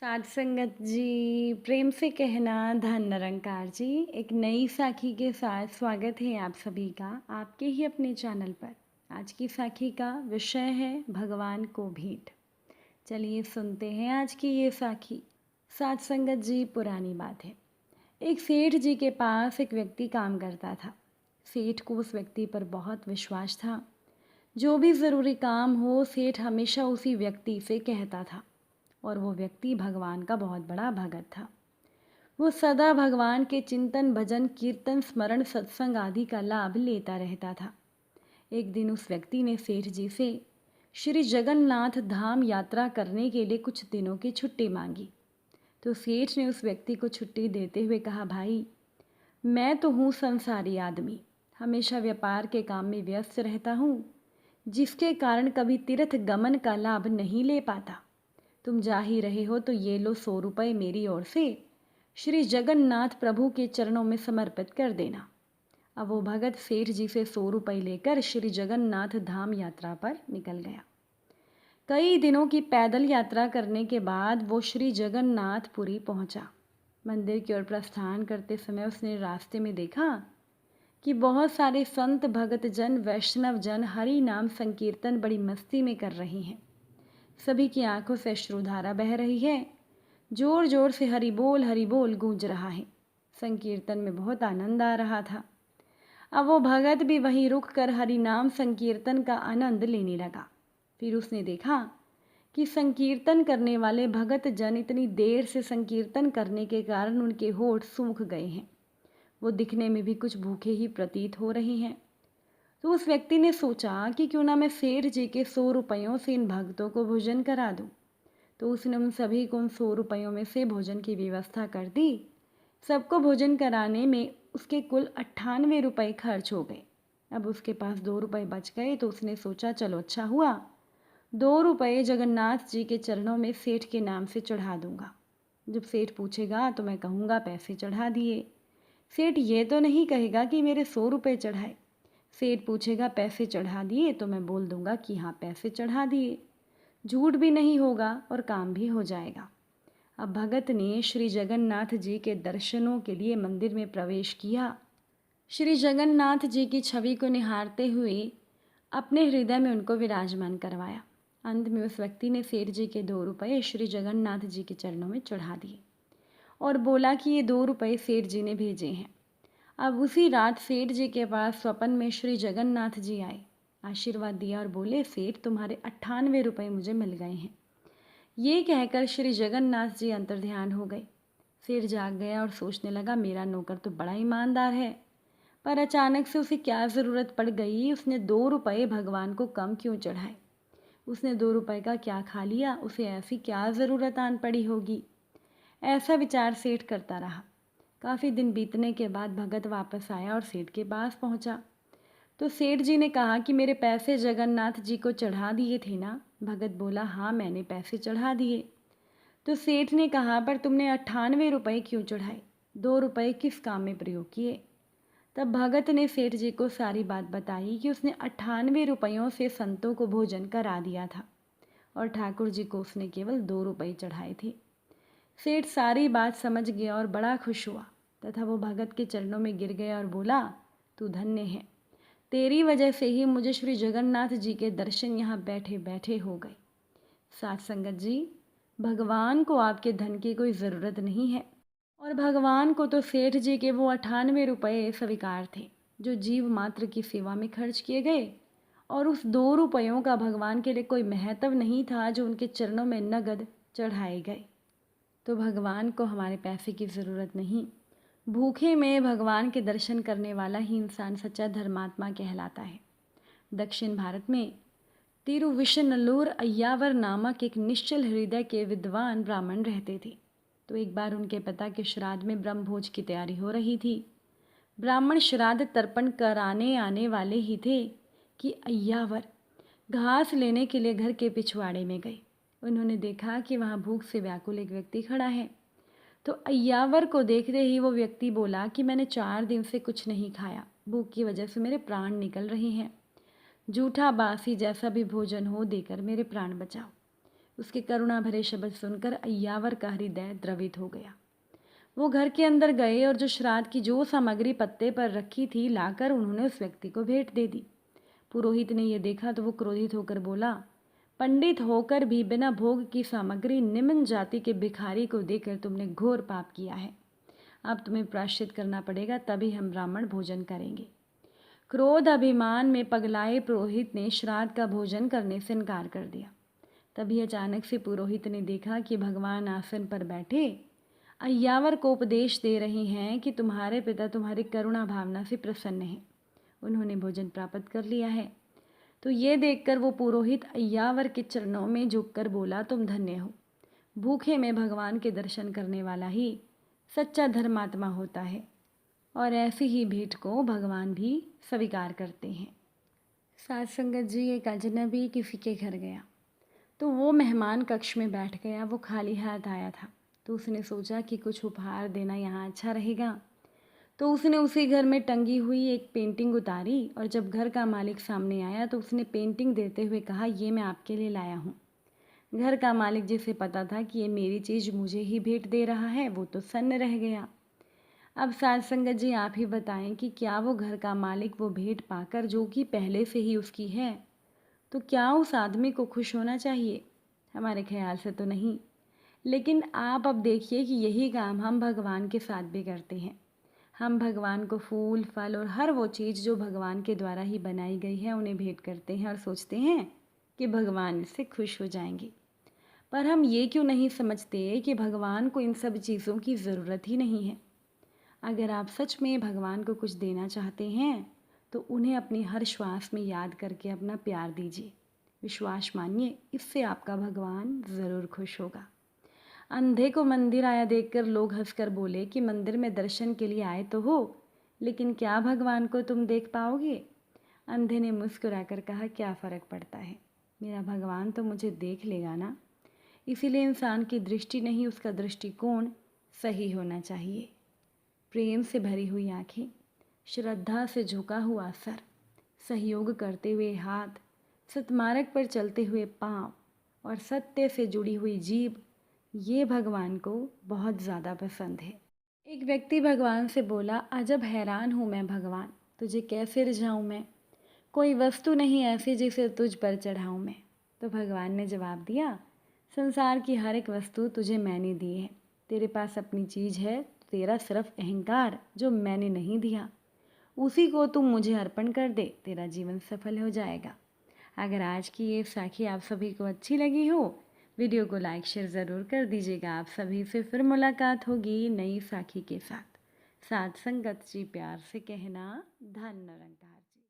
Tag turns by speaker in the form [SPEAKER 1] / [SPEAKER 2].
[SPEAKER 1] साध संगत जी, प्रेम से कहना धन निरंकार जी। एक नई साखी के साथ स्वागत है आप सभी का आपके ही अपने चैनल पर। आज की साखी का विषय है भगवान को भेंट। चलिए सुनते हैं आज की ये साखी। साध संगत जी, पुरानी बात है। एक सेठ जी के पास एक व्यक्ति काम करता था। सेठ को उस व्यक्ति पर बहुत विश्वास था। जो भी ज़रूरी काम हो सेठ हमेशा उसी व्यक्ति से कहता था। और वो व्यक्ति भगवान का बहुत बड़ा भगत था। वो सदा भगवान के चिंतन भजन कीर्तन स्मरण सत्संग आदि का लाभ लेता रहता था। एक दिन उस व्यक्ति ने सेठ जी से श्री जगन्नाथ धाम यात्रा करने के लिए कुछ दिनों की छुट्टी मांगी। तो सेठ ने उस व्यक्ति को छुट्टी देते हुए कहा, भाई मैं तो हूँ संसारी आदमी, हमेशा व्यापार के काम में व्यस्त रहता हूँ, जिसके कारण कभी तीर्थ गमन का लाभ नहीं ले पाता। तुम जा ही रहे हो तो ये लो 100 रुपये मेरी ओर से श्री जगन्नाथ प्रभु के चरणों में समर्पित कर देना। अब वो भगत सेठ जी से 100 रुपये लेकर श्री जगन्नाथ धाम यात्रा पर निकल गया। कई दिनों की पैदल यात्रा करने के बाद वो श्री जगन्नाथपुरी पहुंचा। मंदिर की ओर प्रस्थान करते समय उसने रास्ते में देखा कि बहुत सारे संत भगत जन वैष्णव जन हरि नाम संकीर्तन बड़ी मस्ती में कर रहे हैं। सभी की आंखों से अश्रुधारा बह रही है। जोर जोर से हरि बोल गूंज रहा है। संकीर्तन में बहुत आनंद आ रहा था। अब वो भगत भी वहीं रुक कर हरि नाम संकीर्तन का आनंद लेने लगा। फिर उसने देखा कि संकीर्तन करने वाले भगत जन इतनी देर से संकीर्तन करने के कारण उनके होठ सूख गए हैं। वो दिखने में भी कुछ भूखे ही प्रतीत हो रहे हैं। तो उस व्यक्ति ने सोचा कि क्यों ना मैं सेठ जी के 100 रुपयों से इन भक्तों को भोजन करा दूं। तो उसने उन सभी को उन 100 रुपयों में से भोजन की व्यवस्था कर दी। सबको भोजन कराने में उसके कुल 98 रुपये खर्च हो गए। अब उसके पास 2 रुपये बच गए तो उसने सोचा, चलो अच्छा हुआ, 2 रुपये जगन्नाथ जी के चरणों में सेठ के नाम से चढ़ा दूंगा। जब सेठ पूछेगा तो मैं कहूँगा पैसे चढ़ा दिए। सेठ ये तो नहीं कहेगा कि मेरे 100 रुपये चढ़ाए। सेठ पूछेगा पैसे चढ़ा दिए तो मैं बोल दूंगा कि हाँ पैसे चढ़ा दिए। झूठ भी नहीं होगा और काम भी हो जाएगा। अब भगत ने श्री जगन्नाथ जी के दर्शनों के लिए मंदिर में प्रवेश किया। श्री जगन्नाथ जी की छवि को निहारते हुए अपने हृदय में उनको विराजमान करवाया। अंत में उस व्यक्ति ने सेठ जी के 2 रुपये श्री जगन्नाथ जी के चरणों में चढ़ा दिए और बोला कि ये 2 रुपये सेठ जी ने भेजे हैं। अब उसी रात सेठ जी के पास स्वप्न में श्री जगन्नाथ जी आए, आशीर्वाद दिया और बोले, सेठ तुम्हारे 98 रुपये मुझे मिल गए हैं। ये कहकर श्री जगन्नाथ जी अंतर्ध्यान हो गए। सेठ जाग गया और सोचने लगा, मेरा नौकर तो बड़ा ईमानदार है, पर अचानक से उसे क्या ज़रूरत पड़ गई, उसने 2 रुपये भगवान को कम क्यों चढ़ाए। उसने 2 रुपये का क्या खा लिया, उसे ऐसी क्या ज़रूरत आन पड़ी होगी। ऐसा विचार सेठ करता रहा। काफ़ी दिन बीतने के बाद भगत वापस आया और सेठ के पास पहुंचा। तो सेठ जी ने कहा कि मेरे पैसे जगन्नाथ जी को चढ़ा दिए थे ना। भगत बोला, हाँ मैंने पैसे चढ़ा दिए। तो सेठ ने कहा, पर तुमने 98 रुपये क्यों चढ़ाए, 2 रुपये किस काम में प्रयोग किए। तब भगत ने सेठ जी को सारी बात बताई कि उसने 98 रुपयों से संतों को भोजन करा दिया था और ठाकुर जी को उसने केवल 2 रुपये चढ़ाए थे। सेठ सारी बात समझ गया और बड़ा खुश हुआ तथा वो भगत के चरणों में गिर गया और बोला, तू धन्य है, तेरी वजह से ही मुझे श्री जगन्नाथ जी के दर्शन यहाँ बैठे बैठे हो गए। साथ संगत जी, भगवान को आपके धन की कोई ज़रूरत नहीं है और भगवान को तो सेठ जी के वो 98 रुपये स्वीकार थे जो जीव मात्र की सेवा में खर्च किए गए, और उस 2 रुपयों का भगवान के लिए कोई महत्व नहीं था जो उनके चरणों में नगद चढ़ाए गए। तो भगवान को हमारे पैसे की ज़रूरत नहीं। भूखे में भगवान के दर्शन करने वाला ही इंसान सच्चा धर्मात्मा कहलाता है। दक्षिण भारत में तिरुविशनल्लूर अय्यावर नामक एक निश्चल हृदय के विद्वान ब्राह्मण रहते थे। तो एक बार उनके पिता के श्राद्ध में ब्रह्मभोज की तैयारी हो रही थी। ब्राह्मण श्राद्ध तर्पण कराने आने वाले ही थे कि अय्यावर घास लेने के लिए घर के पिछवाड़े में गए। उन्होंने देखा कि वहाँ भूख से व्याकुल एक व्यक्ति खड़ा है। तो अय्यावर को देखते ही वो व्यक्ति बोला कि मैंने 4 दिन से कुछ नहीं खाया, भूख की वजह से मेरे प्राण निकल रहे हैं, जूठा बासी जैसा भी भोजन हो देकर मेरे प्राण बचाओ। उसके करुणा भरे शब्द सुनकर अय्यावर का हृदय द्रवित हो गया। वो घर के अंदर गए और जो श्राद्ध की जो सामग्री पत्ते पर रखी थी लाकर उन्होंने उस व्यक्ति को भेंट दे दी। पुरोहित ने यह देखा तो वो क्रोधित होकर बोला, पंडित होकर भी बिना भोग की सामग्री निम्न जाति के भिखारी को देकर तुमने घोर पाप किया है। अब तुम्हें प्रायश्चित करना पड़ेगा, तभी हम ब्राह्मण भोजन करेंगे। क्रोध अभिमान में पगलाए पुरोहित ने श्राद्ध का भोजन करने से इनकार कर दिया। तभी अचानक से पुरोहित ने देखा कि भगवान आसन पर बैठे अय्यावर को उपदेश दे रहे हैं कि तुम्हारे पिता तुम्हारी करुणा भावना से प्रसन्न हैं। उन्होंने भोजन प्राप्त कर लिया है। तो ये देखकर वो पुरोहित अय्यावर के चरणों में झुककर बोला, तुम धन्य हो। भूखे में भगवान के दर्शन करने वाला ही सच्चा धर्मात्मा होता है और ऐसी ही भेंट को भगवान भी स्वीकार करते हैं। साथ संगत जी, एक अजनबी किसी के घर गया तो वो मेहमान कक्ष में बैठ गया। वो खाली हाथ आया था तो उसने सोचा कि कुछ उपहार देना यहाँ अच्छा रहेगा। तो उसने उसी घर में टंगी हुई एक पेंटिंग उतारी और जब घर का मालिक सामने आया तो उसने पेंटिंग देते हुए कहा, ये मैं आपके लिए लाया हूँ। घर का मालिक जिसे पता था कि ये मेरी चीज़ मुझे ही भेंट दे रहा है, वो तो सन्न रह गया। अब साथ संगत जी, आप ही बताएं कि क्या वो घर का मालिक वो भेंट पाकर, जो कि पहले से ही उसकी है, तो क्या उस आदमी को खुश होना चाहिए? हमारे ख्याल से तो नहीं। लेकिन आप अब देखिए कि यही काम हम भगवान के साथ भी करते हैं। हम भगवान को फूल, फल और हर वो चीज़ जो भगवान के द्वारा ही बनाई गई है उन्हें भेंट करते हैं और सोचते हैं कि भगवान इससे खुश हो जाएंगे। पर हम ये क्यों नहीं समझते कि भगवान को इन सब चीज़ों की ज़रूरत ही नहीं है। अगर आप सच में भगवान को कुछ देना चाहते हैं तो उन्हें अपनी हर श्वास में याद करके अपना प्यार दीजिए। विश्वास मानिए, इससे आपका भगवान ज़रूर खुश होगा। अंधे को मंदिर आया देखकर लोग हंसकर बोले कि मंदिर में दर्शन के लिए आए तो हो, लेकिन क्या भगवान को तुम देख पाओगे? अंधे ने मुस्कुराकर कहा, क्या फ़र्क पड़ता है, मेरा भगवान तो मुझे देख लेगा ना। इसीलिए इंसान की दृष्टि नहीं, उसका दृष्टिकोण सही होना चाहिए। प्रेम से भरी हुई आँखें, श्रद्धा से झुका हुआ सर, सहयोग करते हुए हाथ, सतमार्ग पर चलते हुए पाँव और सत्य से जुड़ी हुई जीभ, ये भगवान को बहुत ज़्यादा पसंद है। एक व्यक्ति भगवान से बोला, अजब हैरान हूँ मैं भगवान, तुझे कैसे रिझाऊँ मैं, कोई वस्तु नहीं ऐसी जिसे तुझ पर चढ़ाऊँ मैं। तो भगवान ने जवाब दिया, संसार की हर एक वस्तु तुझे मैंने दी है। तेरे पास अपनी चीज़ है, तेरा सिर्फ अहंकार जो मैंने नहीं दिया, उसी को तुम मुझे अर्पण कर दे, तेरा जीवन सफल हो जाएगा। अगर आज की ये साखी आप सभी को अच्छी लगी हो, वीडियो को लाइक शेयर ज़रूर कर दीजिएगा। आप सभी से फिर मुलाकात होगी नई साखी के साथ। साथ संगत जी, प्यार से कहना, धन निरंकार जी।